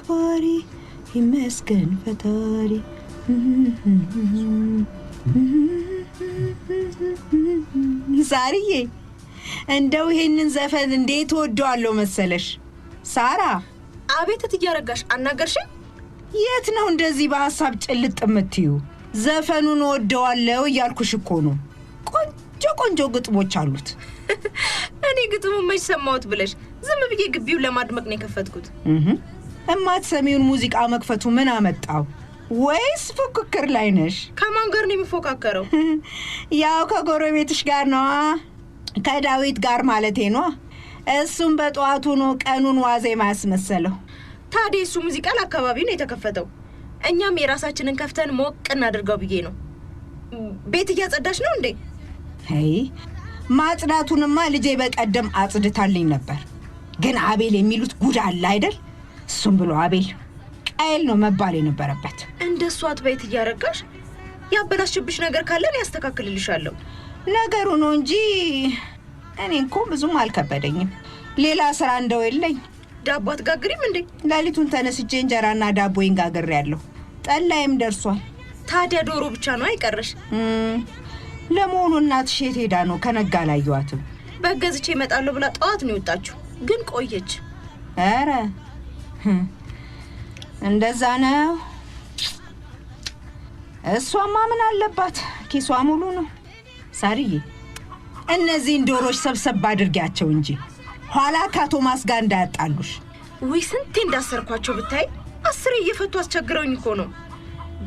አክባሪ ይመስገን ፈጣሪ ዛሬዬ እንደው ይሄንን ዘፈን እንዴት ወደዋለሁ መሰለሽ ሳራ አቤት እትያረጋሽ አናገርሽኝ የት ነው እንደዚህ በሐሳብ ጭልጥ የምትዩ ዘፈኑን ወደዋለሁ እያልኩሽ እኮ ነው ቆንጆ ግጥሞች አሉት እኔ ግጥሙ መች ሰማሁት ብለሽ ዝም ብዬ ግቢው ለማድመቅ ነው የከፈትኩት እማትሰሚውን ሙዚቃ መክፈቱ ምን አመጣው ወይስ ፉክክር ላይ ነሽ ከማን ጋር ነው የሚፎካከረው ያው ከጎረቤትሽ ጋር ነው ከዳዊት ጋር ማለቴ ነው እሱም በጧቱ ነው ቀኑን ዋዜማ ያስመሰለው ታዲያ እሱ ሙዚቃ ለአካባቢው ነው የተከፈተው እኛም የራሳችንን ከፍተን ሞቅ እናድርገው ብዬ ነው ቤት እያጸዳሽ ነው እንዴ አይ ማጽዳቱንማ ልጄ በቀደም አጽድታልኝ ነበር ግን አቤል የሚሉት ጉድ አለ አይደል እሱም ብሎ አቤል ቃየል ነው መባል የነበረበት እንደሱ አትበይት እያረጋሽ ያበላሽብሽ ነገር ካለን ያስተካክልልሻለሁ ነገሩ ነው እንጂ እኔ እንኳ ብዙም አልከበደኝም ሌላ ስራ እንደው የለኝ ዳቦ አትጋግሪም እንዴ ላሊቱን ተነስቼ እንጀራና ዳቦዬን ጋግሬያለሁ ጠላይም ደርሷል ታዲያ ዶሮ ብቻ ነው አይቀርሽ ለመሆኑ እናትሽ የት ሄዳ ነው ከነጋ ላየዋትም በገዝቼ እመጣለሁ ብላ ጠዋት ነው የወጣችው ግን ቆየች ኧረ እንደዛ ነው እሷማ ምን አለባት ኪሷ ሙሉ ነው ሳርዬ እነዚህን ዶሮች ሰብሰብ አድርጊያቸው እንጂ ኋላ ከቶማስ ጋር እንዳያጣሉሽ ወይ ስንቴ እንዳሰርኳቸው ብታይ 10 እየፈቱ አስቸግረውኝ እኮ ነው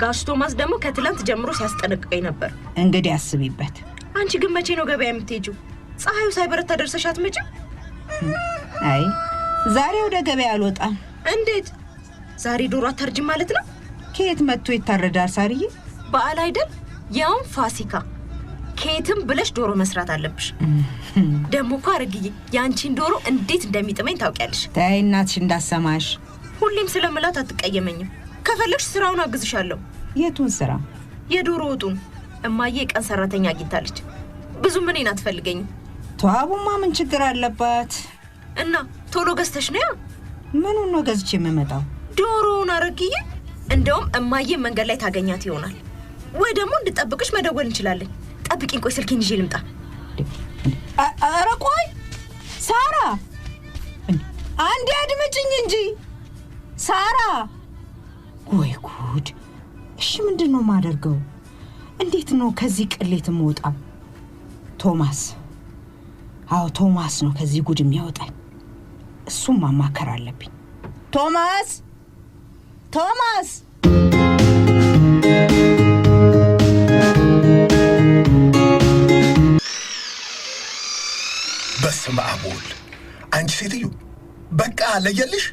ጋሽ ቶማስ ደግሞ ከትላንት ጀምሮ ሲያስጠነቅቀኝ ነበር እንግዲህ አስቢበት አንቺ ግን መቼ ነው ገበያ የምትሄጂው ፀሐዩ ሳይበረታ ደርሰሽ አትመጪም አይ ዛሬ ወደ ገበያ አልወጣም እንዴት ዛሬ ዶሮ አታርጂ ማለት ነው ከየት መጥቶ ይታረዳል ሳርዬ በዓል አይደል ያውም ፋሲካ ከየትም ብለሽ ዶሮ መስራት አለብሽ ደግሞ እኮ አረግዬ ያንቺን ዶሮ እንዴት እንደሚጥመኝ ታውቂያለሽ ተይ እናትሽ እንዳሰማሽ ሁሌም ስለምላት አትቀየመኝም ከፈለግሽ ስራውን አግዝሻለሁ የቱን ስራ የዶሮ ወጡን እማዬ ቀን ሰራተኛ አግኝታለች ብዙ ምንን አትፈልገኝ ተዋቡማ ምን ችግር አለባት እና ቶሎ ገዝተሽ ነው ምኑን ነው ገዝቼ የምመጣው ዶሮውን አረግዬ እንደውም እማዬ መንገድ ላይ ታገኛት ይሆናል ወይ ደግሞ እንድጠብቅሽ መደወል እንችላለን ጠብቂኝ ቆይ ስልኬን ይዤ ልምጣ ኧረ ቆይ ሳራ አንዴ አድምጪኝ እንጂ ሳራ ወይ ጉድ እሺ ምንድነው ማደርገው እንዴት ነው ከዚህ ቅሌት የምወጣው ቶማስ አዎ ቶማስ ነው ከዚህ ጉድ የሚያወጣኝ እሱም ማማከር አለብኝ ቶማስ በስመ አብ ወልድ አንቺ ሴትዮ በቃ ለየልሽ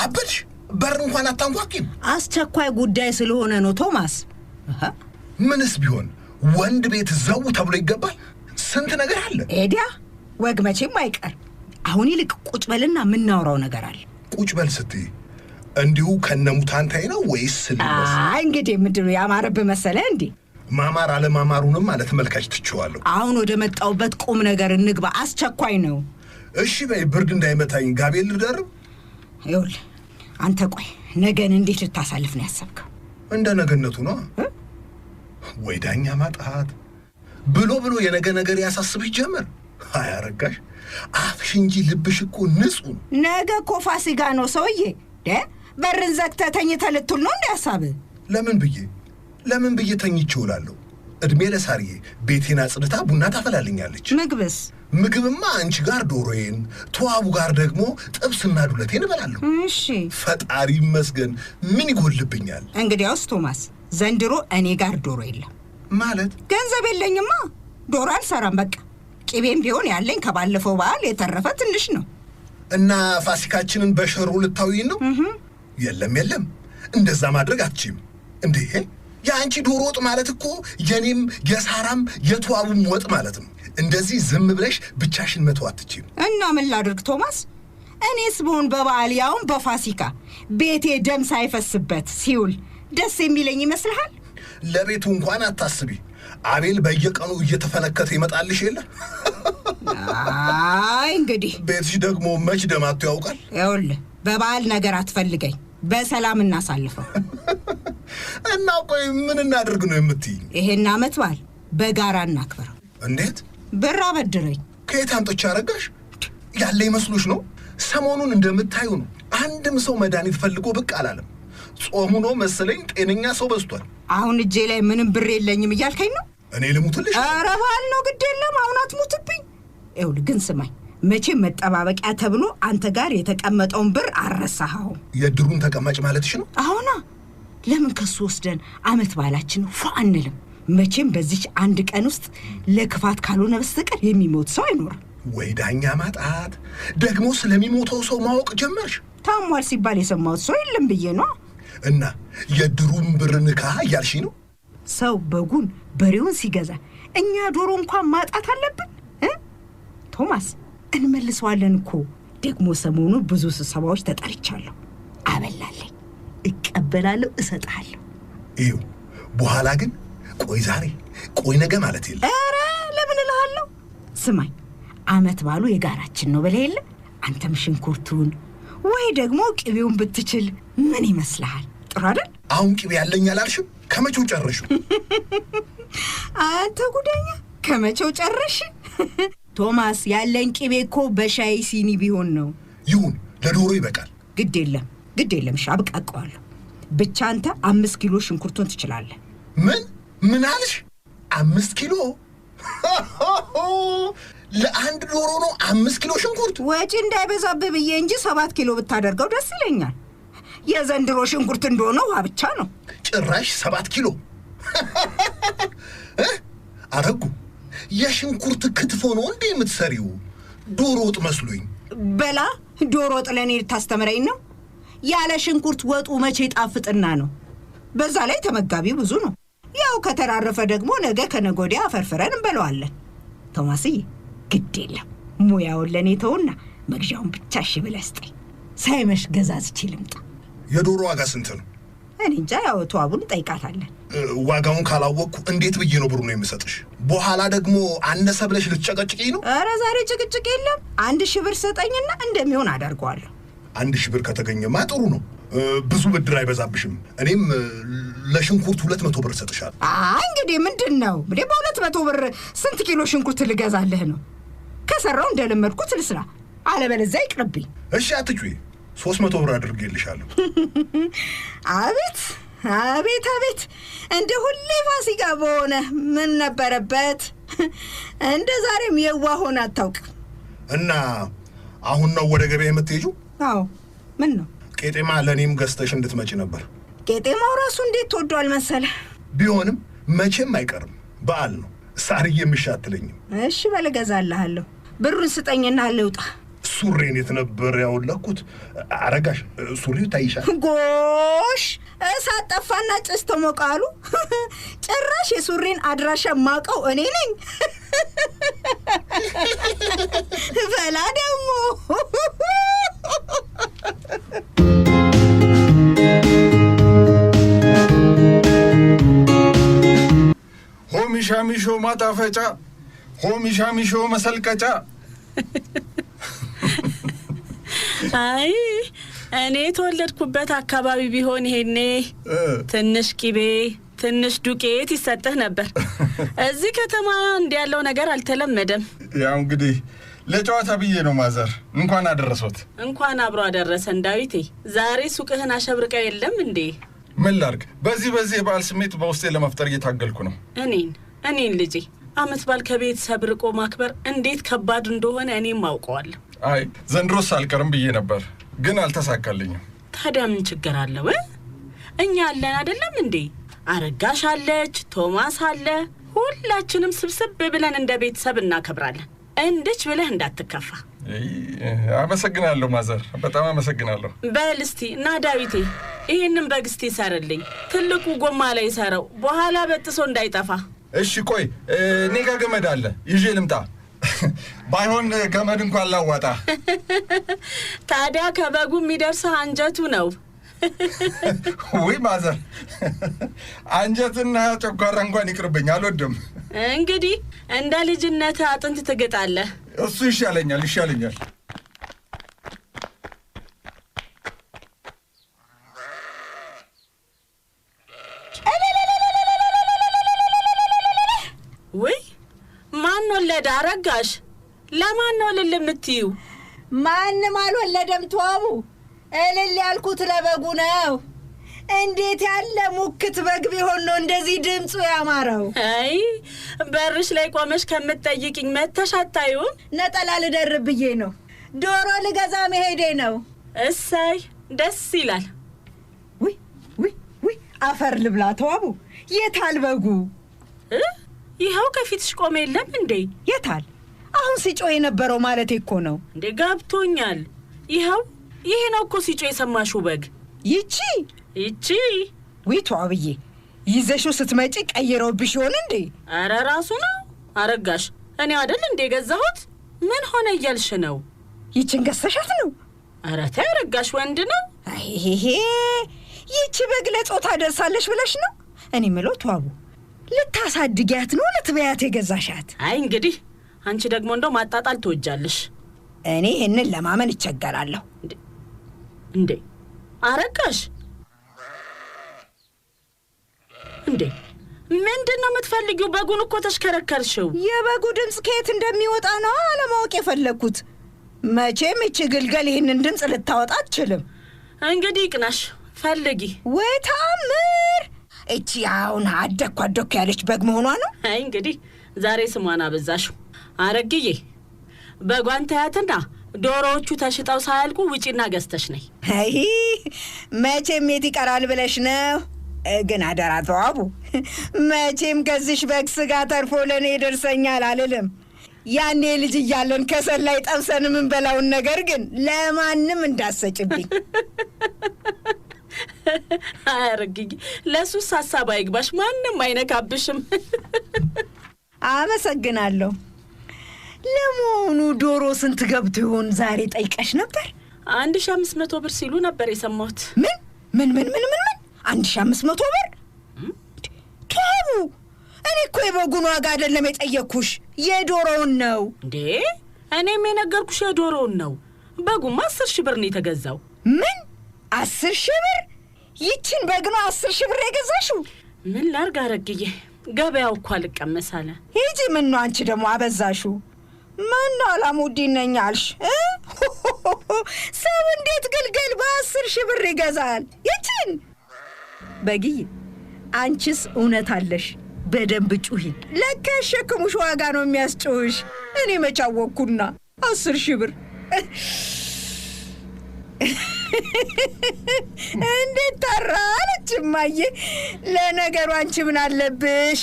አበድሽ በር እንኳን አታንኳኪም አስቸኳይ ጉዳይ ስለሆነ ነው ቶማስ ምንስ ቢሆን ወንድ ቤት ዘው ተብሎ ይገባል ስንት ነገር አለ ኤዲያ ወግ መቼም አይቀር አሁን ይልቅ ቁጭ በልና ምናወራው ነገር አለ ቁጭ በል ስትይ እንዲሁ ከነሙታንታይ ነው ወይስ ስለዚህ እንግዲህ ምንድነው ያማረብ መሰለ እንዴ ማማር አለማማሩንም ማለት መልካች ትችዋለሁ አሁን ወደ መጣውበት ቁም ነገር እንግባ አስቸኳይ ነው እሺ በይ ብርድ እንዳይመታኝ ጋቤል ልደርብ ይውል አንተ ቆይ ነገን እንዴት ልታሳልፍ ነው ያሰብከው እንደ ነገነቱ ነው ወይ ዳኛ ማጣት ብሎ የነገ ነገር ያሳስብሽ ጀመር አያረጋሽ አፍሽ እንጂ ልብሽ እኮ ንጹህ ነገ እኮ ፋሲካ ነው ሰውዬ በርን ዘግተህ ተኝተህ ልትውል ነው እንዲያሳብ ለምን ብዬ ተኝቼ እውላለሁ እድሜ ለሳርዬ ቤቴን አጽድታ ቡና ታፈላልኛለች ምግብማ አንቺ ጋር ዶሮዬን ተዋቡ ጋር ደግሞ ጥብስና ዱለቴን እበላለሁ እሺ ፈጣሪ ይመስገን ምን ይጎልብኛል እንግዲያውስ ቶማስ ዘንድሮ እኔ ጋር ዶሮ የለም ማለት ገንዘብ የለኝማ ዶሮ አልሰራም በቃ ቂቤም ቢሆን ያለኝ ከባለፈው በዓል የተረፈ ትንሽ ነው እና ፋሲካችንን በሸሩ ልታውይን ነው የለም እንደዛ ማድረግ አትችይም እንዴ ያንቺ ዶሮ ወጥ ማለት እኮ የኔም የሳራም የተዋቡም ወጥ ማለት ነው እንደዚህ ዝም ብለሽ ብቻሽን መተው አትችይም እና ምን ላድርግ ቶማስ እኔስ ብሆን በበዓል ያውም በፋሲካ ቤቴ ደም ሳይፈስበት ሲውል ደስ የሚለኝ ይመስልሃል ለቤቱ እንኳን አታስቢ አቤል በየቀኑ እየተፈነከተ ይመጣልሽ የለ አይ እንግዲህ ቤትሽ ደግሞ መች ደማቱ ያውቃል ይኸውልህ በበዓል ነገር አትፈልገኝ በሰላም እናሳልፈው። እና ቆይ ምን እናድርግ ነው የምትይኝ? ይሄን ዓመት በዓል በጋራ እናክብረው። እንዴት? ብር አበድረኝ። ከየት አምጥቼ አረጋሽ? ያለ ይመስሉሽ ነው? ሰሞኑን እንደምታዩ ነው አንድም ሰው መድኃኒት ፈልጎ ብቅ አላለም። ጾሙ ነው መሰለኝ ጤነኛ ሰው በዝቷል። አሁን እጄ ላይ ምንም ብር የለኝም እያልከኝ ነው? እኔ ልሙትልሽ? ኧረ በዓል ነው ግድ የለም አሁን አትሙትብኝ። ይኸውልህ ግን ስማኝ፣ መቼም መጠባበቂያ ተብሎ አንተ ጋር የተቀመጠውን ብር አረሳኸው። የድሩን ተቀማጭ ማለትሽ ነው? አሁና ለምን ከሱ ወስደን ዓመት በዓላችን ፏ አንልም? መቼም በዚች አንድ ቀን ውስጥ ለክፋት ካልሆነ በስተቀር የሚሞት ሰው አይኖርም። ወይ ዳኛ ማጣት! ደግሞ ስለሚሞተው ሰው ማወቅ ጀመርሽ? ታሟል ሲባል የሰማሁት ሰው የለም ብዬ ነው። እና የድሩን ብር ንካ እያልሽ ነው? ሰው በጉን በሬውን ሲገዛ እኛ ዶሮ እንኳን ማጣት አለብን? ቶማስ እንመልሰዋለን እኮ። ደግሞ ሰሞኑን ብዙ ስብሰባዎች ተጠርቻለሁ። አበላለኝ፣ እቀበላለሁ፣ እሰጥሃለሁ። ይኸው በኋላ ግን ቆይ ዛሬ ቆይ ነገ ማለት የለ። ኧረ ለምን እልሃለሁ። ስማኝ፣ ዓመት ባሉ የጋራችን ነው ብለህ የለ? አንተም ሽንኩርቱን ወይ ደግሞ ቅቤውን ብትችል ምን ይመስልሃል? ጥሩ አይደል? አሁን ቅቤ ያለኝ አላልሽም? ከመቼው ጨረሹ? አንተ ጉደኛ፣ ከመቼው ጨረሽ? ቶማስ፣ ያለኝ ቅቤ እኮ በሻይ ሲኒ ቢሆን ነው። ይሁን፣ ለዶሮ ይበቃል። ግድ የለም እሺ፣ አብቃቀዋለሁ። ብቻ አንተ 5 ኪሎ ሽንኩርቱን ትችላለህ። ምን አልሽ? 5 ኪሎ? ለአንድ ዶሮ ነው 5 ኪሎ ሽንኩርት? ወጪ እንዳይበዛብህ ብዬ እንጂ 7 ኪሎ ብታደርገው ደስ ይለኛል። የዘንድሮ ሽንኩርት እንደሆነ ውሃ ብቻ ነው። ጭራሽ 7 ኪሎ? አረጉ፣ የሽንኩርት ክትፎ ነው እንዴ የምትሰሪው? ዶሮ ወጥ መስሎኝ። በላ ዶሮ ወጥ ለእኔ ልታስተምረኝ ነው? ያለ ሽንኩርት ወጡ መቼ ጣፍጥና ነው? በዛ ላይ ተመጋቢው ብዙ ነው። ያው ከተራረፈ ደግሞ ነገ ከነገ ወዲያ አፈርፍረን እንበለዋለን። ቶማስዬ፣ ግድ የለም ሙያውን ለእኔ ተውና መግዣውን ብቻ እሺ ብለህ ስጠኝ። ሳይመሽ ገዛዝቼ ልምጣ። የዶሮ ዋጋ ስንት ነው? እኔ እንጃ፣ ያው ተዋቡን ጠይቃታለን። ዋጋውን ካላወቅኩ እንዴት ብዬ ነው ብሩ ነው የምሰጥሽ? በኋላ ደግሞ አነሰ ብለሽ ልትጨቀጭቂኝ ነው? ኧረ ዛሬ ጭቅጭቅ የለም። 1000 ብር ስጠኝና እንደሚሆን አደርገዋለሁ። 1000 ብር ከተገኘማ ጥሩ ነው። ብዙ ብድር አይበዛብሽም። እኔም ለሽንኩርት 200 ብር እሰጥሻለሁ። እንግዲህ ምንድን ነው በ200 ብር ስንት ኪሎ ሽንኩርት ልገዛልህ ነው? ከሰራው እንደለመድኩት ልስራ፣ አለበለዚያ ይቅርብኝ። እሺ አትጩይ፣ 300 ብር አድርጌልሻለሁ። አቤት አቤት አቤት! እንደ ሁሌ ፋሲካ በሆነ ምን ነበረበት? እንደ ዛሬም የዋህ ሆነ አታውቅም። እና አሁን ነው ወደ ገበያ የምትሄጂው? አዎ። ምን ነው? ቄጤማ ለእኔም ገዝተሽ እንድትመጪ ነበር። ቄጤማው ራሱ እንዴት ተወዷል መሰለ። ቢሆንም መቼም አይቀርም፣ በዓል ነው። ሳርዬ የምሻትለኝም። እሺ በል እገዛልሃለሁ። ብሩን ስጠኝና ልውጣ። ሱሬን የት ነበር ያወለኩት? አረጋሽ፣ ሱሪው ታይሻል። ጎሽ፣ እሳት ጠፋና ጭስ ተሞቃሉ። ጭራሽ የሱሬን አድራሻ ማቀው እኔ ነኝ። በላ ደግሞ ሆሚሻሚሾ ማጣፈጫ፣ ሆሚሻሚሾ መሰልቀጫ። አይ እኔ የተወለድኩበት አካባቢ ቢሆን ይሄኔ ትንሽ ቂቤ ትንሽ ዱቄት ይሰጥህ ነበር። እዚህ ከተማ እንዲያለው ነገር አልተለመደም። ያው እንግዲህ ለጨዋታ ብዬ ነው ማዘር። እንኳን አደረሶት። እንኳን አብሮ አደረሰን ዳዊቴ። ዛሬ ሱቅህን አሸብርቀው የለም እንዴ? ምን ላድርግ? በዚህ የበዓል ስሜት በውስጤ ለመፍጠር እየታገልኩ ነው። እኔን ልጄ ዓመት በዓል ከቤተሰብ ርቆ ማክበር እንዴት ከባድ እንደሆነ እኔም አውቀዋለሁ። አይ ዘንድሮስ አልቀርም ብዬ ነበር፣ ግን አልተሳካልኝም። ታዲያ ምን ችግር አለው? እኛ አለን አይደለም እንዴ? አረጋሽ አለች፣ ቶማስ አለ። ሁላችንም ስብስብ ብለን እንደ ቤተሰብ እናከብራለን። እንድች ብለህ እንዳትከፋ። አመሰግናለሁ ማዘር፣ በጣም አመሰግናለሁ። በል እስቲ እና ዳዊቴ ይህንን በግስቲ ይሰርልኝ። ትልቁ ጎማ ላይ ይሰረው፣ በኋላ በጥሶ እንዳይጠፋ። እሺ ቆይ እኔ ጋር ገመድ አለ፣ ይዤ ልምጣ። ባይሆን ገመድ እንኳን ላዋጣ። ታዲያ ከበጉ የሚደርሰው አንጀቱ ነው። ወይ ማዘር፣ አንጀትና ጨጓራ እንኳን ይቅርብኝ፣ አልወድም። እንግዲህ እንደ ልጅነት አጥንት ትግጣለህ። እሱ ይሻለኛል። ወለደ አረጋሽ? ለማን ነው እልል የምትይው? ማንም አልወለደም ተዋቡ። እልል ያልኩት ለበጉ ነው። እንዴት ያለ ሙክት በግ ቢሆን ነው እንደዚህ ድምፁ ያማረው? አይ በርሽ ላይ ቆመሽ ከምትጠይቅኝ መተሽ አታዩም? ነጠላ ልደርብ ብዬ ነው። ዶሮ ልገዛ መሄዴ ነው። እሰይ ደስ ይላል። ውይ ውይ ውይ አፈር ልብላ ተዋቡ። የታል በጉ? ይኸው ከፊትሽ ቆመ። የለም እንዴ? የታል? አሁን ሲጮህ የነበረው ማለቴ እኮ ነው። እንዴ ገብቶኛል። ይኸው ይሄ ነው እኮ ሲጮህ የሰማሽው በግ። ይቺ ውይ ተዋብዬ፣ ይዘሽው ስትመጪ ቀይረውብሽ ይሆን እንዴ? አረ ራሱ ነው አረጋሽ። እኔ አይደል እንዴ ገዛሁት? ምን ሆነ እያልሽ ነው? ይችን ገሰሻት ነው? አረ ተይ አረጋሽ፣ ወንድ ነው። አይሄ ይቺ በግ ለጾታ ደርሳለሽ ብለሽ ነው? እኔ ምለው ተዋቡ፣ ልታሳድጊያት ነው ለትበያት የገዛሻት? አይ እንግዲህ አንቺ ደግሞ እንደው ማጣጣል ትወጃለሽ። እኔ ይህንን ለማመን ይቸገራለሁ። እንዴ አረጋሽ፣ እንዴ ምንድን ነው የምትፈልጊው? በጉን እኮ ተሽከረከርሽው። የበጉ ድምፅ ከየት እንደሚወጣ ነው አለማወቅ የፈለግኩት። መቼም እቺ ግልገል ይህንን ድምፅ ልታወጣ አትችልም። እንግዲህ ይቅናሽ፣ ፈልጊ። ወይ ታምር! እቺ አሁን አደኩ ያለች በግ መሆኗ ነው። አይ እንግዲህ ዛሬ ስሟን አበዛሽው። አረግዬ በጓን ታያትና ዶሮዎቹ ተሽጠው ሳያልቁ ውጪና ገዝተሽ ነይ። አይ መቼም የት ይቀራል ብለሽ ነው? ግን አደራ ተዋቡ፣ መቼም ከዚሽ በግ ስጋ ተርፎ ለእኔ ይደርሰኛል አልልም። ያኔ ልጅ እያለን ከሰል ላይ ጠብሰን የምንበላውን ነገር ግን ለማንም እንዳሰጭብኝ። አረግዬ ለሱስ ሀሳብ አይግባሽ፣ ማንም አይነካብሽም። አመሰግናለሁ። ለመሆኑ ዶሮ ስንት ገብቶ ይሆን ዛሬ ጠይቀሽ ነበር? 1500 ብር ሲሉ ነበር የሰማሁት። ምን 1500 ብር? ተዋቡ፣ እኔ እኮ የበጉን ዋጋ አይደለም የጠየቅኩሽ፣ የዶሮውን ነው። እንዴ እኔም የነገርኩሽ የዶሮውን ነው። በጉማ 10,000 ብር ነው የተገዛው። ምን 10,000 ብር? ይችን በግ ነው 10,000 ብር የገዛሽው? ምን ላርግ አረግዬ፣ ገበያው እኮ አልቀመስ አለ። ሂጂ። ምን ነው አንቺ ደግሞ አበዛሽው? ምን ነው አላሙዲን ነኝ አልሽ? ሰው እንዴት ግልገል በ10,000 ብር ይገዛል? ይችን በግይ፣ አንቺስ እውነት አለሽ። በደንብ ጩሂ። ለካ ያሸክሙሽ ዋጋ ነው የሚያስጮህሽ። እኔ መቻወቅኩና 10,000 ብር እንዴት ታራለች እማዬ። ለነገሩ አንቺ ምን አለብሽ?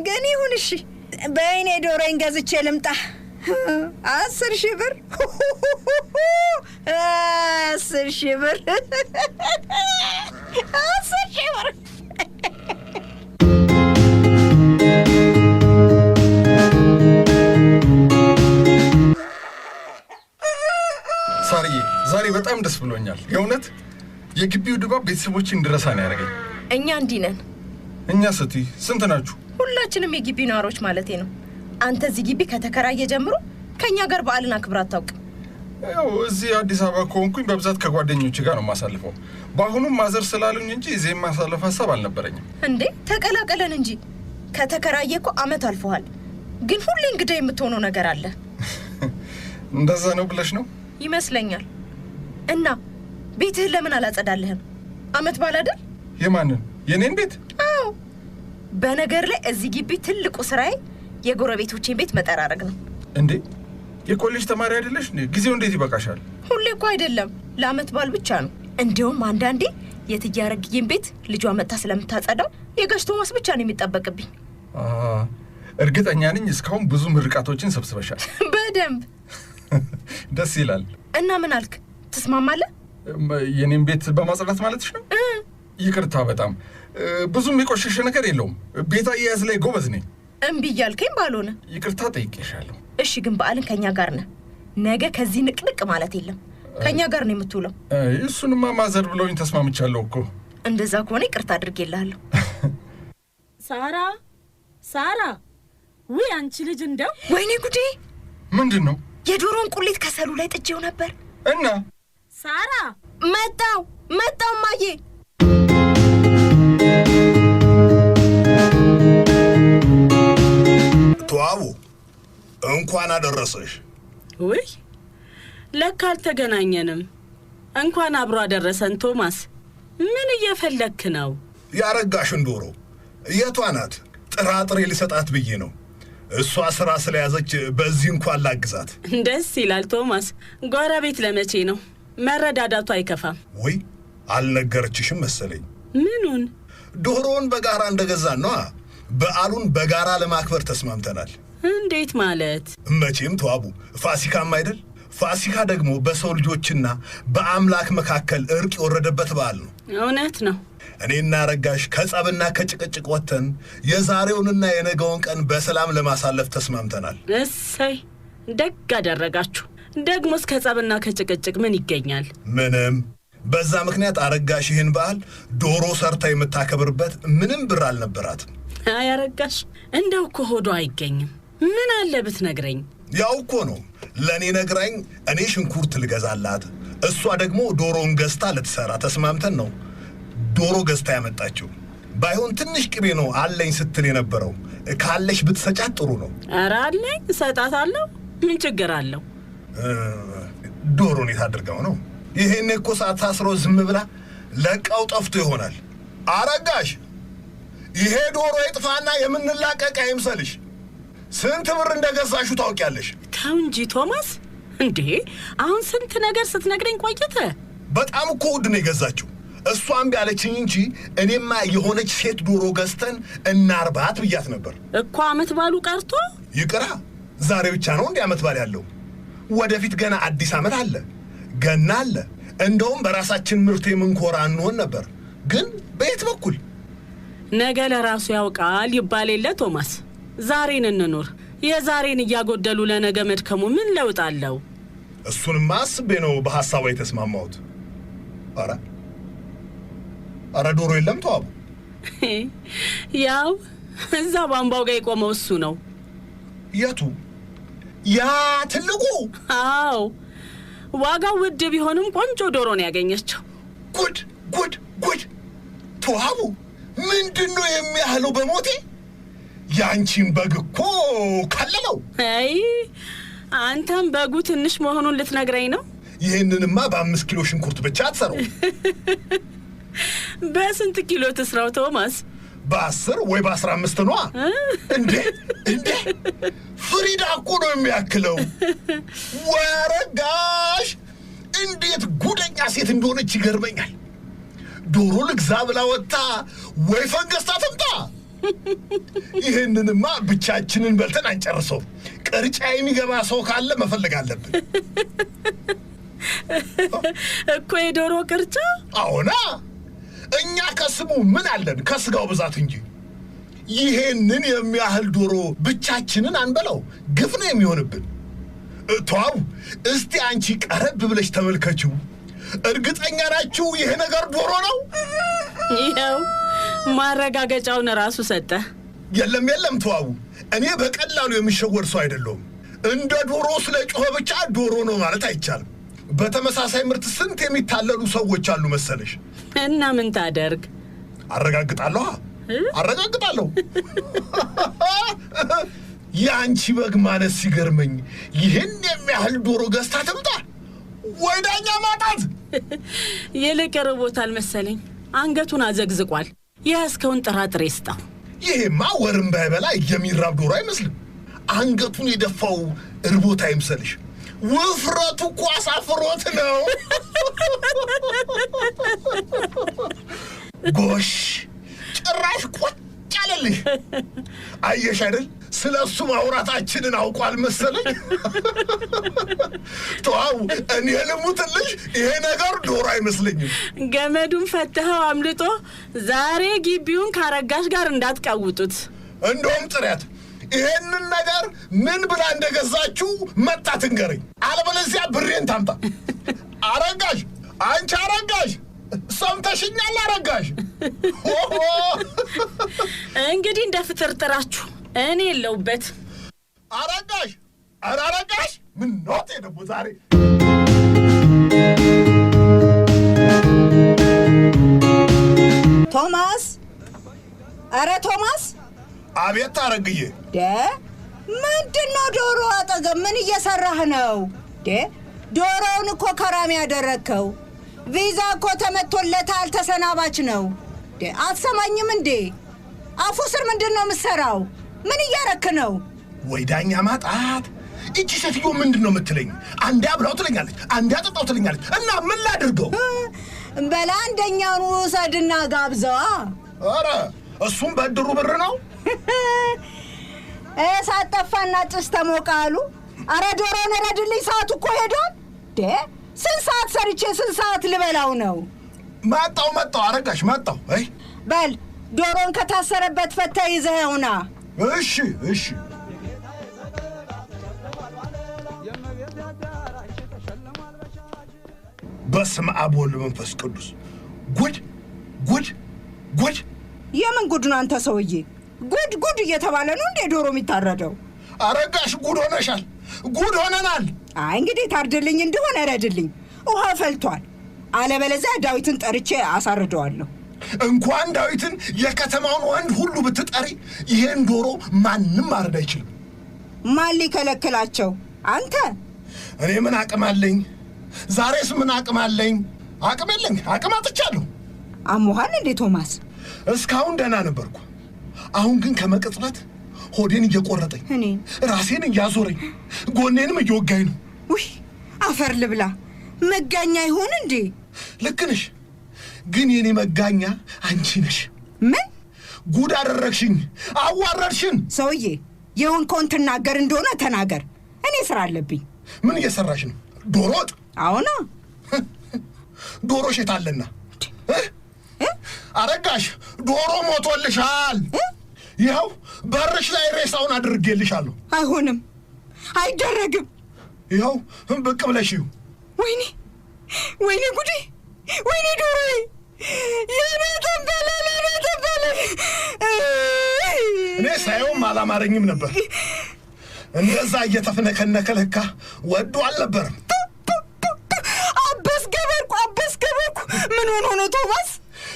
ግን ይሁን እሺ፣ በእኔ ዶሮዬን ገዝቼ ልምጣ። 10,000 ብር 10,000 ብር 10,000 ብር። ሳርዬ ዛሬ በጣም ደስ ብሎኛል። የእውነት የግቢው ድባብ ቤተሰቦችን እንድረሳ ነው ያደረገኝ። እኛ እንዲህ ነን። እኛ ስትይ ስንት ናችሁ? ሁላችንም የግቢ ነዋሪዎች ማለቴ ነው። አንተ እዚህ ግቢ ከተከራየ ጀምሮ ከኛ ጋር በዓልን አክብር አታውቅም። ያው እዚህ አዲስ አበባ ከሆንኩኝ በብዛት ከጓደኞች ጋር ነው የማሳልፈው። በአሁኑም ማዘር ስላሉኝ እንጂ እዚህ የማሳለፍ ሀሳብ አልነበረኝም። እንዴ ተቀላቀለን እንጂ ከተከራየ እኮ አመት አልፎሃል። ግን ሁሌ እንግዳ የምትሆነው ነገር አለ። እንደዛ ነው ብለሽ ነው ይመስለኛል። እና ቤትህን ለምን አላጸዳልህም? አመት ባል አይደል? የማንን? የኔን ቤት? አዎ። በነገር ላይ እዚህ ግቢ ትልቁ ስራዬ የጎረቤቶቼን ቤት መጠራረግ ነው። እንዴ የኮሌጅ ተማሪ አይደለሽ እንዴ? ጊዜው እንዴት ይበቃሻል? ሁሌ እኮ አይደለም፣ ለአመት ባል ብቻ ነው። እንዲያውም አንዳንዴ የትያረግዬን ቤት ልጇ መጣ ስለምታጸዳው የጋሽ ቶማስ ብቻ ነው የሚጠበቅብኝ። እርግጠኛ ነኝ እስካሁን ብዙ ምርቃቶችን ሰብስበሻል። በደንብ ደስ ይላል። እና ምን አልክ? ትስማማለህ? የኔን ቤት በማጽዳት ማለትሽ ነው? ይቅርታ፣ በጣም ብዙም የቆሸሸ ነገር የለውም። ቤት አያያዝ ላይ ጎበዝ ነኝ። እምቢ እያልከኝ ባልሆነ ይቅርታ ጠይቄሻለሁ። እሺ፣ ግን በዓልን ከኛ ጋር ነህ። ነገ ከዚህ ንቅንቅ ማለት የለም። ከኛ ጋር ነው የምትውለው። እሱንማ ማዘር ብለውኝ ተስማምቻለሁ እኮ። እንደዛ ከሆነ ይቅርታ አድርጌልሃለሁ። ሳራ፣ ውይ አንቺ ልጅ እንደው! ወይኔ ጉዴ! ምንድን ነው? የዶሮን ቁሌት ከሰሉ ላይ ጥጄው ነበር። እና ሳራ መጣው ማዬ። ተዋቡ እንኳን አደረሰሽ። ውይ ለካ አልተገናኘንም። እንኳን አብሮ አደረሰን ቶማስ። ምን እየፈለክ ነው? ያረጋሽን ዶሮ የቷ ናት? ጥራጥሬ ልሰጣት ብዬ ነው። እሷ ስራ ስለያዘች በዚህ እንኳን ላግዛት። ደስ ይላል ቶማስ። ጎረቤት ለመቼ ነው? መረዳዳቱ አይከፋም። ወይ አልነገረችሽም መሰለኝ። ምኑን? ዶሮውን በጋራ እንደገዛን ነዋ። በዓሉን በጋራ ለማክበር ተስማምተናል። እንዴት ማለት? መቼም ተዋቡ ፋሲካም አይደል? ፋሲካ ደግሞ በሰው ልጆችና በአምላክ መካከል እርቅ የወረደበት በዓል ነው። እውነት ነው። እኔና ረጋሽ ከጸብና ከጭቅጭቅ ወጥተን የዛሬውንና የነገውን ቀን በሰላም ለማሳለፍ ተስማምተናል። እሰይ ደግ አደረጋችሁ። ደግሞስ ከጸብና ከጭቅጭቅ ምን ይገኛል? ምንም። በዛ ምክንያት አረጋሽ ይህን በዓል ዶሮ ሰርታ የምታከብርበት ምንም ብር አልነበራትም። አይ አረጋሽ፣ እንደው እኮ ሆዶ አይገኝም። ምን አለ ብትነግረኝ? ያው እኮ ነው ለእኔ ነግራኝ እኔ ሽንኩርት ልገዛላት፣ እሷ ደግሞ ዶሮን ገዝታ ልትሰራ ተስማምተን ነው ዶሮ ገዝታ ያመጣችው። ባይሆን ትንሽ ቅቤ ነው አለኝ ስትል የነበረው። ካለሽ ብትሰጫት ጥሩ ነው። ኧረ አለኝ፣ እሰጣታለሁ። ምን ችግር አለው? ዶሮን የት አድርገው ነው? ይሄኔ እኮ ሰዓት ታስሮ ዝም ብላ ለቃው ጠፍቶ ይሆናል። አረጋሽ፣ ይሄ ዶሮ ይጥፋና የምንላቀቅ አይምሰልሽ። ስንት ብር እንደገዛሹ ታውቂያለሽ? ተው እንጂ ቶማስ። እንዴ አሁን ስንት ነገር ስትነግረኝ ቆይተ። በጣም እኮ ውድ ነው የገዛችው። እሷም ቢያለችኝ እንጂ እኔማ የሆነች ሴት ዶሮ ገዝተን እናርባት ብያት ነበር እኮ። ዓመት ባሉ ቀርቶ ይቅራ። ዛሬ ብቻ ነው እንደ ዓመት ባል ያለው። ወደፊት ገና አዲስ ዓመት አለ፣ ገና አለ። እንደውም በራሳችን ምርት የምንኮራ እንሆን ነበር። ግን በየት በኩል? ነገ ለራሱ ያውቃል ይባል የለ ቶማስ። ዛሬን እንኑር። የዛሬን እያጎደሉ ለነገ መድከሙ ምን ለውጥ አለው? እሱንማ አስቤ ነው በሐሳቧ የተስማማሁት። አረ ዶሮ የለም ተዋቡ። ያው እዛ ቧንቧው ጋር የቆመው እሱ ነው። የቱ? ያ ትልቁ? አዎ፣ ዋጋው ውድ ቢሆንም ቆንጆ ዶሮ ነው ያገኘችው። ጉድ ጉድ ጉድ! ተዋቡ ምንድነው የሚያህለው በሞቴ? ያንቺን በግ እኮ ከለለው። አይ አንተም በጉ ትንሽ መሆኑን ልትነግረኝ ነው? ይህንንማ በ5 ኪሎ ሽንኩርት ብቻ አትሰራው። በስንት ኪሎ ትስራው ቶማስ? በ10 ወይ በ15 ነዋ። እንዴ ፍሪዳ እኮ ነው የሚያክለው። ወረጋሽ እንዴት ጉደኛ ሴት እንደሆነች ይገርመኛል። ዶሮ ልግዛ ብላ ወጥታ ወይ ፈንገስታ ትምጣ። ይህንንማ ብቻችንን በልተን አንጨርሰው። ቅርጫ የሚገባ ሰው ካለ መፈለግ አለብን እኮ። የዶሮ ቅርጫ? አዎና፣ እኛ ከስሙ ምን አለን ከስጋው ብዛት እንጂ። ይሄንን የሚያህል ዶሮ ብቻችንን አንበላው፣ ግፍ ነው የሚሆንብን። ተዋቡ እስቲ አንቺ ቀረብ ብለሽ ተመልከችው። እርግጠኛ ናችሁ ይሄ ነገር ዶሮ ነው? ይኸው ማረጋገጫውን ራሱ ሰጠ። የለም የለም ተዋቡ፣ እኔ በቀላሉ የሚሸወድ ሰው አይደለሁም። እንደ ዶሮ ስለ ጮኸ ብቻ ዶሮ ነው ማለት አይቻልም። በተመሳሳይ ምርት ስንት የሚታለሉ ሰዎች አሉ መሰለሽ። እና ምን ታደርግ? አረጋግጣለሁ። የአንቺ በግ ማለት ሲገርመኝ ይህን የሚያህል ዶሮ ገዝታ ትምጣ ወይ ዳኛ ማጣት። ይልቅ ርቦታል መሰለኝ፣ አንገቱን አዘግዝቋል። የያዝከውን ጥራጥሬ ስጣው። ይሄማ ወርም ባይበላ የሚራብ ዶሮ አይመስልም። አንገቱን የደፋው እርቦት አይምሰልሽ። ውፍረቱ እኮ አሳፍሮት ነው። ጎሽ ጭራሽ ቆጭ አለልሽ። አየሽ አይደል ስለ እሱ ማውራታችንን አውቋል መሰለኝ። ተዋው እኔ ልሙትልሽ፣ ይሄ ነገር ዶሮ አይመስለኝም። ገመዱን ፈትኸው አምልጦ ዛሬ ግቢውን ካረጋሽ ጋር እንዳትቃውጡት። እንደውም ጥሪያት ይሄንን ነገር ምን ብላ እንደገዛችሁ መጣ ትንገረኝ፣ አለበለዚያ ብሬን ታምጣ። አረጋሽ፣ አንቺ አረጋሽ፣ ሰምተሽኛል? አረጋሽ እንግዲህ እንደ ፍጥርጥራችሁ እኔ የለውበት። አረጋሽ፣ ኧረ አረጋሽ ምን ኖት ደግሞ ዛሬ? ቶማስ፣ ኧረ ቶማስ! አቤት አረግዬ። ምንድነው ዶሮ አጠገብ ምን እየሰራህ ነው? ዶሮውን እኮ ከራሚ ያደረግከው። ቪዛ እኮ ተመቶለታል፣ ተሰናባች ነው። አትሰማኝም እንዴ? አፉ ስር ምንድነው የምትሰራው? ምን እያረክ ነው? ወይ ዳኛ ማጣት! እቺ ሴትዮ ምንድነው የምትለኝ? አንዴ አብላው ትለኛለች፣ አንዴ አጠጣው ትለኛለች። እና ምን ላድርገው? በላ አንደኛውን ውሰድና ጋብዘዋ። ኧረ እሱም በድሩ ብር ነው። እሳት ጠፋና ጭስ ተሞቀ አሉ። አረ ዶሮውን ረድልኝ፣ ሰዓቱ እኮ ሄዷል። ስንት ሰዓት ሰርቼ ስንት ሰዓት ልበላው ነው? መጣው አረጋሽ መጣው። አይ በል ዶሮን ከታሰረበት ፈተህ ይዘኸውና። እሺ። በስመ አብ ወወልድ ወመንፈስ ቅዱስ። ጉድ! የምን ጉድ ነው አንተ ሰውዬ? ጉድ እየተባለ ነው እንዴ ዶሮ የሚታረደው? አረጋሽ ጉድ ሆነሻል፣ ጉድ ሆነናል። አይ እንግዲህ ታርድልኝ እንደሆነ ረድልኝ። ውሃ ፈልቷል፣ አለበለዚያ ዳዊትን ጠርቼ አሳርደዋለሁ። እንኳን ዳዊትን የከተማውን ወንድ ሁሉ ብትጠሪ ይሄን ዶሮ ማንም ማረድ አይችልም። ማን ሊከለክላቸው? አንተ? እኔ ምን አቅም አለኝ? ዛሬስ ምን አቅም አለኝ? አቅም የለኝ፣ አቅም አጥቻለሁ። አሞሃል እንዴ ቶማስ? እስካሁን ደህና ነበርኩ። አሁን ግን ከመቅጽበት ሆዴን እየቆረጠኝ፣ ራሴን እያዞረኝ፣ ጎኔንም እየወጋኝ ነው። ውይ አፈር ልብላ። መጋኛ ይሆን እንዴ? ልክ ነሽ፣ ግን የኔ መጋኛ አንቺ ነሽ። ምን ጉድ አደረግሽኝ፣ አዋረድሽን። ሰውዬ የሆንከውን ትናገር እንደሆነ ተናገር። እኔ ስራ አለብኝ። ምን እየሰራሽ ነው? ዶሮ ወጥ? አዎና። ዶሮ ሸታለና አረጋሽ፣ ዶሮ ሞቶልሻል። ይኸው በርሽ ላይ ሬሳውን አድርጌልሻለሁ። አይሆንም፣ አይደረግም። ይኸው ብቅ ብለሽው። ወይኔ ጉዴ! ወይኔ ዶሮዬ! የኔ ተንበለል! እኔ ሳየውም አላማረኝም ነበር። እንደዛ እየተፍነከነከ ለካ ወዶ አልነበረም። አበስ ገበርኩ። ምን ሆኖ ነው ቶማስ?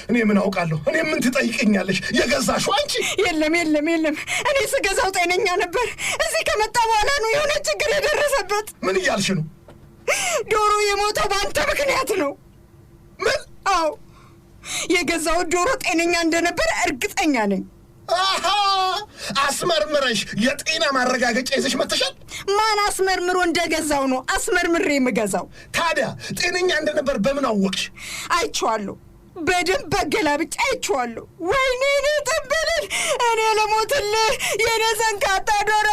እኔ ምን አውቃለሁ? እኔ ምን ትጠይቀኛለሽ? የገዛሽው አንቺ? የለም። እኔ ስገዛው ጤነኛ ነበር። እዚህ ከመጣ በኋላ ነው የሆነ ችግር የደረሰበት። ምን እያልሽ ነው? ዶሮ የሞተው በአንተ ምክንያት ነው። ምን? አዎ፣ የገዛው ዶሮ ጤነኛ እንደነበር እርግጠኛ ነኝ። አሃ፣ አስመርምረሽ የጤና ማረጋገጫ ይዘሽ መተሻል? ማን አስመርምሮ እንደገዛው ነው አስመርምሬ የምገዛው? ታዲያ ጤነኛ እንደነበር በምን አወቅሽ? አይቼዋለሁ፣ በደንብ በገላብጫ አይቼዋለሁ። ወይኔ እኔ ተንበለል! እኔ ለሞትልህ የኔ ዘንካታ ዶሮ!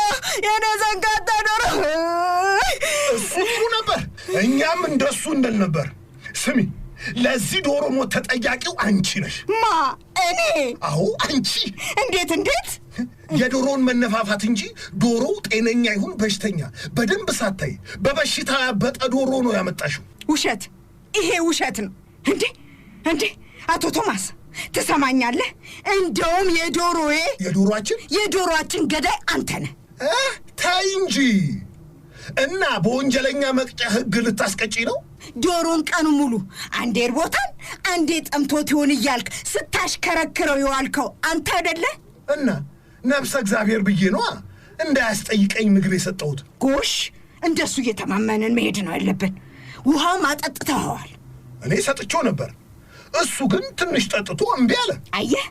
እሱ ጥሩ ነበር፣ እኛም እንደሱ እንደል ነበር። ስሚ፣ ለዚህ ዶሮ ሞት ተጠያቂው አንቺ ነሽ። ማ? እኔ? አዎ አንቺ። እንዴት? የዶሮውን መነፋፋት እንጂ ዶሮው ጤነኛ ይሁን በሽተኛ በደንብ ሳታይ በበሽታ ያበጠ ዶሮ ነው ያመጣሽው። ውሸት! ይሄ ውሸት ነው። እንዴ አቶ ቶማስ ትሰማኛለህ? እንደውም የዶሮአችን ገዳይ አንተ ነህ። ታይ እንጂ። እና በወንጀለኛ መቅጫ ሕግ ልታስቀጪ ነው? ዶሮን ቀኑ ሙሉ አንዴ እርቦታል አንዴ ጠምቶት ይሆን እያልክ ስታሽከረክረው የዋልከው አንተ አይደለ? እና ነፍሰ እግዚአብሔር ብዬ ነዋ እንዳያስጠይቀኝ ምግብ የሰጠሁት። ጎሽ፣ እንደሱ እየተማመንን መሄድ ነው ያለብን። ውሃም አጠጥተኸዋል። እኔ ሰጥቼው ነበር፣ እሱ ግን ትንሽ ጠጥቶ እምቢ አለ። አየህ፣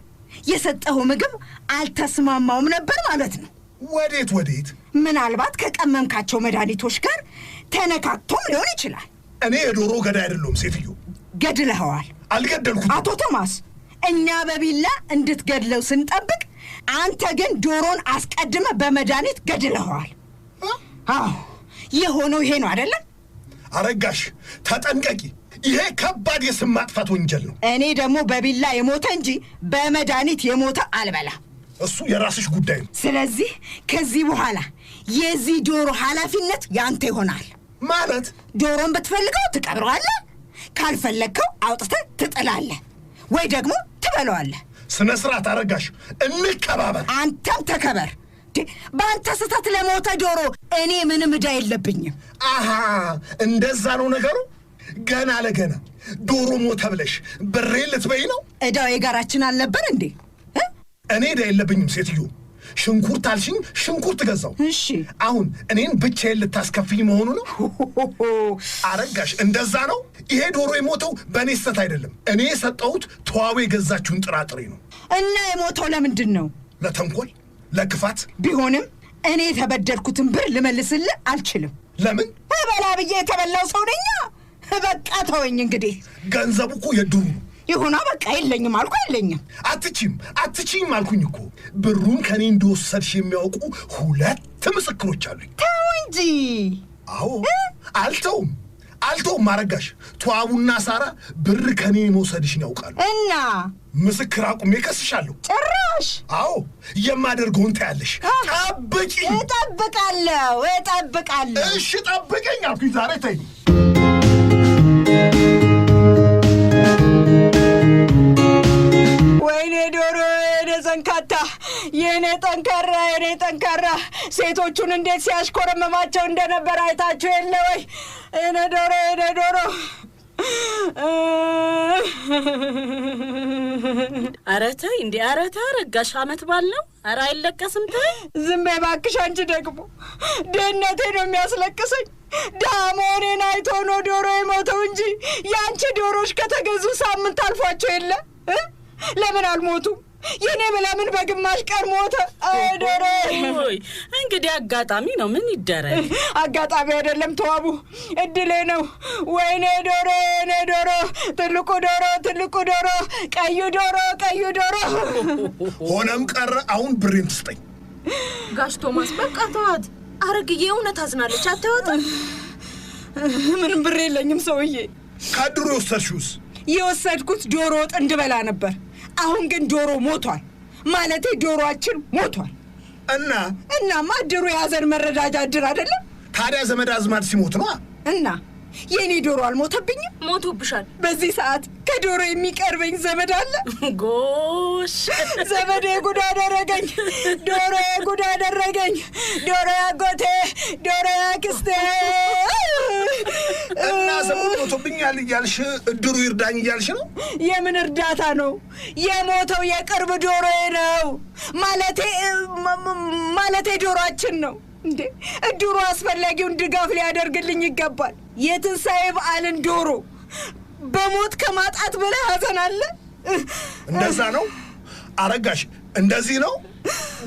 የሰጠኸው ምግብ አልተስማማውም ነበር ማለት ነው። ወዴት? ምናልባት ከቀመምካቸው መድኃኒቶች ጋር ተነካክቶም ሊሆን ይችላል። እኔ የዶሮ ገዳይ አይደለሁም ሴትዮ። ገድለኸዋል። አልገደልኩም። አቶ ቶማስ፣ እኛ በቢላ እንድትገድለው ስንጠብቅ፣ አንተ ግን ዶሮን አስቀድመ በመድኃኒት ገድለኸዋል። አዎ፣ የሆነው ይሄ ነው አይደለም? አረጋሽ ተጠንቀቂ፣ ይሄ ከባድ የስም ማጥፋት ወንጀል ነው። እኔ ደግሞ በቢላ የሞተ እንጂ በመድኃኒት የሞተ አልበላ። እሱ የራስሽ ጉዳይ ነው። ስለዚህ ከዚህ በኋላ የዚህ ዶሮ ኃላፊነት ያንተ ይሆናል። ማለት? ዶሮን ብትፈልገው ትቀብረዋለህ፣ ካልፈለግከው አውጥተህ ትጥላለህ፣ ወይ ደግሞ ትበለዋለህ። ስነ ስርዓት አረጋሽ፣ እንከባበር። አንተም ተከበር። በአንተ ስህተት ለሞተ ዶሮ እኔ ምንም ዕዳ የለብኝም። አሃ፣ እንደዛ ነው ነገሩ። ገና ለገና ዶሮ ሞተ ብለሽ ብሬ ልትበይ ነው? ዕዳው የጋራችን አልነበር እንዴ? እኔ ዕዳ የለብኝም ሴትዮ። ሽንኩርት አልሽኝ፣ ሽንኩርት ገዛው። እሺ አሁን እኔን ብቻዬን ልታስከፍኝ መሆኑ ነው? አረጋሽ እንደዛ ነው? ይሄ ዶሮ የሞተው በእኔ ስህተት አይደለም። እኔ የሰጠሁት ተዋቡ የገዛችውን ጥራጥሬ ነው። እና የሞተው ለምንድን ነው? ለተንኮል፣ ለክፋት ቢሆንም እኔ የተበደልኩትን ብር ልመልስልህ አልችልም። ለምን? በላ ብዬ የተበላው ሰው ነኛ። በቃ ተወኝ እንግዲህ። ገንዘቡ እኮ የድሩ ነው። ይሁና በቃ የለኝም አልኩ። የለኝም። አትችይም አልኩኝ እኮ። ብሩን ከኔ እንደወሰድሽ የሚያውቁ 2 ምስክሮች አሉኝ። ተው እንጂ። አዎ አልተውም አረጋሽ። ተዋቡና ሳራ ብር ከኔ መውሰድሽን ያውቃሉ እና ምስክር አቁሜ ከስሻለሁ። ጭራሽ? አዎ የማደርገውን ታያለሽ። ጠብቂኝ። እጠብቃለሁ። እሺ ጠብቀኝ አልኩኝ። ዛሬ ተይ። ወይኔ ዶሮ፣ የኔ ዘንካታ፣ የኔ ጠንካራ ሴቶቹን እንዴት ሲያሽኮረመማቸው እንደነበር አይታችሁ የለ ወይ? የኔ ዶሮ ኧረ ተይ እንዴ! ኧረ ተይ አረጋሽ፣ አመት ባል ነው። ኧረ አይለቀስም። ተይ ዝም በይ እባክሽ። አንቺ ደግሞ ድህነቴ ነው የሚያስለቅሰኝ። ድሀ መሆኔን አይቶ ነው ዶሮ የሞተው እንጂ የአንቺ ዶሮች ከተገዙ ሳምንት አልፏቸው የለ። ለምን አልሞቱም? የኔ ለምን በግማሽ ቀን ሞተ? ዶሮ እንግዲህ አጋጣሚ ነው። ምን ይደረግ? አጋጣሚ አይደለም ተዋቡ፣ እድሌ ነው። ወይኔ ዶሮ፣ የኔ ዶሮ፣ ትልቁ ዶሮ፣ ቀዩ ዶሮ። ሆነም ቀረ አሁን ብሬን ትስጠኝ። ጋሽ ቶማስ በቃ ተዋት። አረግዬ እውነት አዝናለች። አታወጣም። ምንም ብር የለኝም ሰውዬ። ከድሮ የወሰድሽውስ? የወሰድኩት ዶሮ ወጥ እንድበላ ነበር። አሁን ግን ዶሮ ሞቷል። ማለቴ ዶሮአችን ሞቷል። እናማ እድሩ የያዘን መረዳጃ እድር አይደለም? ታዲያ ዘመድ አዝማድ ሲሞት ነው። እና የኔ ዶሮ አልሞተብኝም? ሞቶብሻል። በዚህ ሰዓት ከዶሮ የሚቀርበኝ ዘመድ አለ? ጎሽ ዘመዴ ጉድ አደረገኝ። ዶሮ ጉድ አደረገኝ። ዶሮ ያጎቴ፣ ዶሮ ያክስቴ። እና ዘመድ ሞቶብኛል እያልሽ እድሩ ይርዳኝ እያልሽ ነው? የምን እርዳታ ነው? የሞተው የቅርብ ዶሮዬ ነው። ማለቴ ዶሮአችን ነው እንዴ። እድሩ አስፈላጊውን ድጋፍ ሊያደርግልኝ ይገባል። የትንሣኤ በዓልን ዶሮ በሞት ከማጣት በላይ ሐዘን አለ? እንደዛ ነው አረጋሽ? እንደዚህ ነው?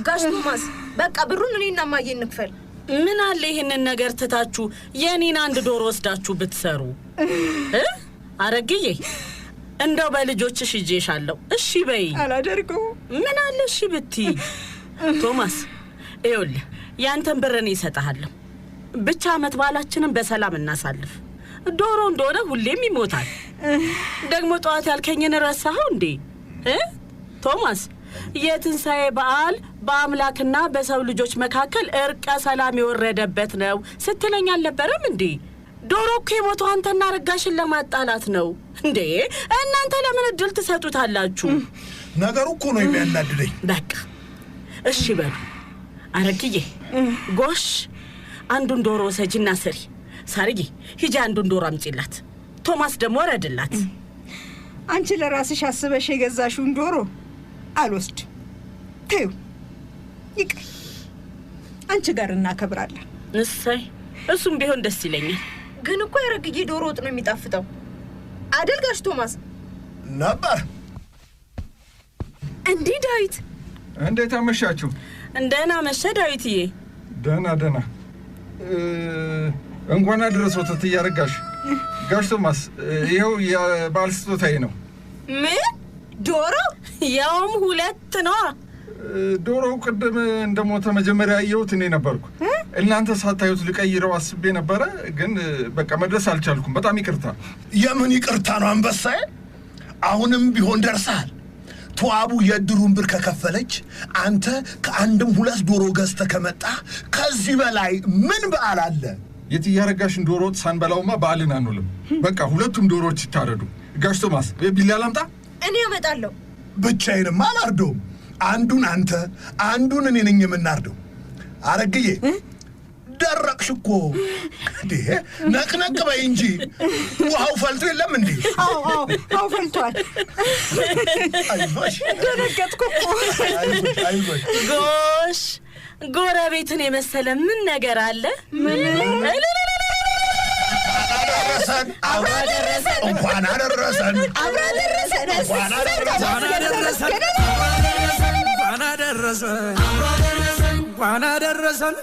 ጋሽ ቶማስ በቃ ብሩን እኔና እማዬ እንክፈል። ምን አለ ይህንን ነገር ትታችሁ የኔን አንድ ዶሮ ወስዳችሁ ብትሰሩ? አረግዬ እንደው በልጆችሽ ይዤሻለሁ። እሺ በይ። አላደርገው። ምን አለ እሺ ብትይ? ቶማስ ይኸውልህ ያንተን ብር እኔ እሰጥሃለሁ። ብቻ አመት በዓላችንን በሰላም እናሳልፍ። ዶሮ እንደሆነ ሁሌም ይሞታል። ደግሞ ጠዋት ያልከኝን ረሳኸው እንዴ? ቶማስ የትንሣኤ በዓል በአምላክና በሰው ልጆች መካከል እርቀ ሰላም የወረደበት ነው ስትለኝ አልነበረም እንዴ? ዶሮ እኮ የሞተው አንተና ረጋሽን ለማጣላት ነው እንዴ? እናንተ ለምን እድል ትሰጡታላችሁ? ነገሩ እኮ ነው የሚያናድደኝ። በቃ እሺ በሉ። አረግዬ ጎሽ፣ አንዱን ዶሮ ወሰጂና ስሪ። ሳርዬ ሂጂ አንዱን ዶሮ አምጪላት። ቶማስ ደግሞ ረድላት። አንቺ ለራስሽ አስበሽ የገዛሽውን ዶሮ አልወስድ። ተይው ይቅር። አንቺ ጋር እናከብራለን። እሰይ፣ እሱም ቢሆን ደስ ይለኛል። ግን እኮ ያረግዬ ዶሮ ወጥ ነው የሚጣፍጠው አይደል ጋሽ ቶማስ? ነበር እንዴ ዳዊት? እንዴት አመሻችሁ? እንደና መሸ ዳዊትዬ። ደህና እንኳን አደረሰዎት እትዬ አረጋሽ። ጋሽ ቶማስ ይኸው የበዓል ስጦታዬ ነው። ምን ዶሮ? ያውም 2 ነው። ዶሮው ቅድም እንደሞተ መጀመሪያ ያየሁት እኔ ነበርኩ። እናንተ ሳታዩት ልቀይረው አስቤ ነበረ፣ ግን በቃ መድረስ አልቻልኩም። በጣም ይቅርታ። የምን ይቅርታ ነው አንበሳዬ? አሁንም ቢሆን ደርሰሃል። ተዋቡ የእድሩን ብር ከከፈለች፣ አንተ ከአንድም 2 ዶሮ ገዝተህ ከመጣ ከዚህ በላይ ምን በዓል አለ? የእትዬ አረጋሽን ዶሮ ወጥ ሳንበላውማ በዓልን አንውልም። በቃ 2ቱም ዶሮዎች ይታረዱ። ጋሽ ቶማስ ቢላ ላምጣ? እኔ አመጣለሁ። ብቻዬንማ አላርደውም። አንዱን አንተ አንዱን እኔ ነኝ የምናርደው። አረግዬ ደረቅሽ ፈላሽ እኮ እንዴ! ነቅነቅ በይ እንጂ ውሃው ፈልቶ የለም እንዴ? አዎ ፈልቷል። አይዞሽ ደነገጥኩ እኮ። አይዞሽ ጎሽ ጎረቤትን የመሰለ ምን ነገር አለ? አደረሰን እንኳን አደረሰን እንኳን አደረሰን